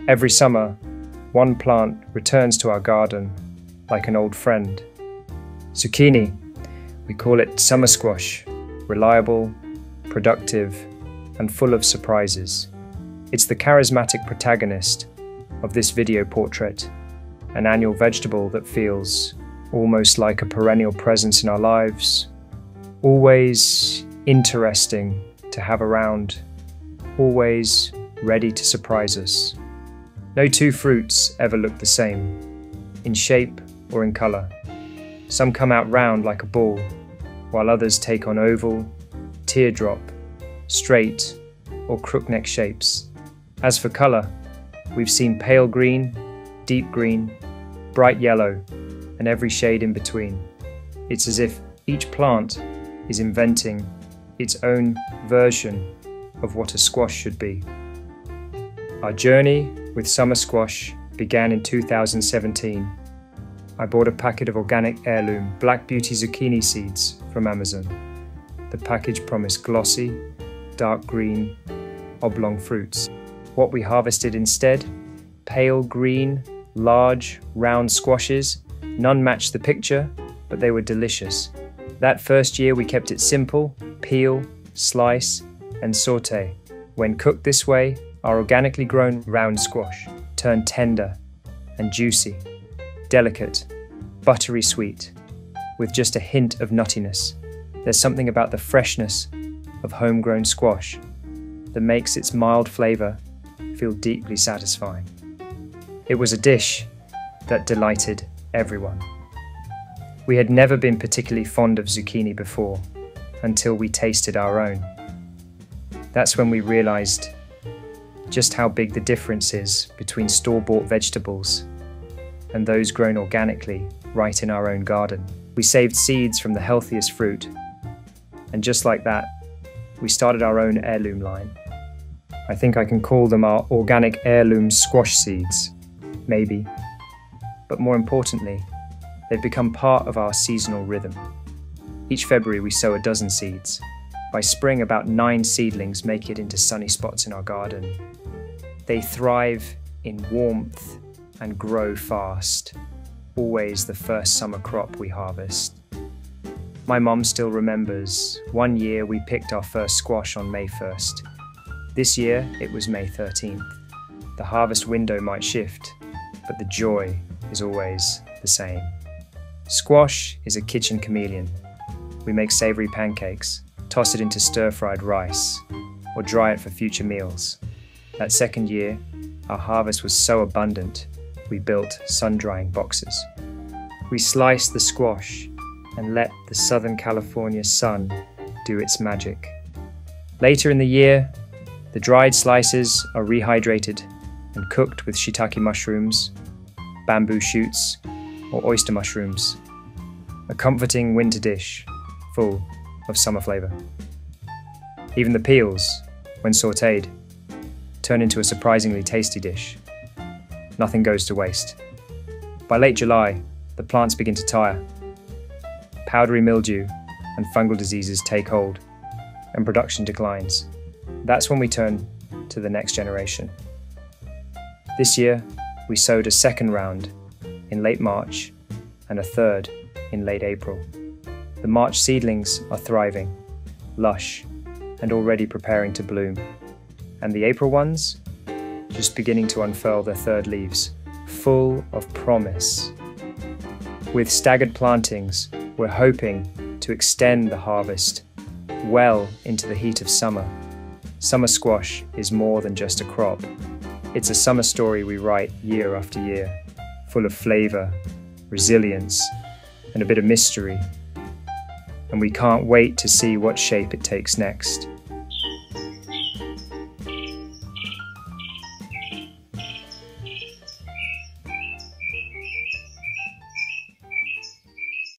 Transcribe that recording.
Every summer, one plant returns to our garden like an old friend. Zucchini, we call it summer squash, reliable, productive, and full of surprises. It's the charismatic protagonist of this video portrait, an annual vegetable that feels almost like a perennial presence in our lives, always interesting to have around, always ready to surprise us. No two fruits ever look the same, in shape or in colour. Some come out round like a ball, while others take on oval, teardrop, straight, or crookneck shapes. As for colour, we've seen pale green, deep green, bright yellow, and every shade in between. It's as if each plant is inventing its own version of what a squash should be. Our journey with summer squash began in 2017. I bought a packet of organic Heirloom Black Beauty zucchini seeds from Amazon. The package promised glossy, dark green, oblong fruits. What we harvested instead? Pale green, large, round squashes. None matched the picture, but they were delicious. That first year we kept it simple: peel, slice, and sauté. When cooked this way, our organically grown round squash turned tender and juicy, delicate, buttery sweet, with just a hint of nuttiness. There's something about the freshness of homegrown squash that makes its mild flavour feel deeply satisfying. It was a dish that delighted everyone. We had never been particularly fond of zucchini before, until we tasted our own. That's when we realised just how big the difference is between store-bought vegetables and those grown organically right in our own garden. We saved seeds from the healthiest fruit, and just like that, we started our own heirloom line. I think I can call them our organic heirloom squash seeds, maybe. But more importantly, they've become part of our seasonal rhythm. Each February we sow a dozen seeds. By spring, about 9 seedlings make it into sunny spots in our garden. They thrive in warmth and grow fast, always the first summer crop we harvest. My mum still remembers one year we picked our first squash on May 1st. This year it was May 13th. The harvest window might shift, but the joy is always the same. Squash is a kitchen chameleon. We make savoury pancakes, toss it into stir-fried rice, or dry it for future meals. That second year, our harvest was so abundant, we built sun-drying boxes. We sliced the squash and let the Southern California sun do its magic. Later in the year, the dried slices are rehydrated and cooked with shiitake mushrooms, bamboo shoots, or oyster mushrooms. A comforting winter dish, full of summer flavour. Even the peels, when sautéed, turn into a surprisingly tasty dish. Nothing goes to waste. By late July, the plants begin to tire. Powdery mildew and fungal diseases take hold, and production declines. That's when we turn to the next generation. This year, we sowed a second round in late March and a third in late April. The March seedlings are thriving, lush, and already preparing to bloom. And the April ones, just beginning to unfurl their third leaves, full of promise. With staggered plantings, we're hoping to extend the harvest well into the heat of summer. Summer squash is more than just a crop. It's a summer story we write year after year, full of flavour, resilience, and a bit of mystery. And we can't wait to see what shape it takes next.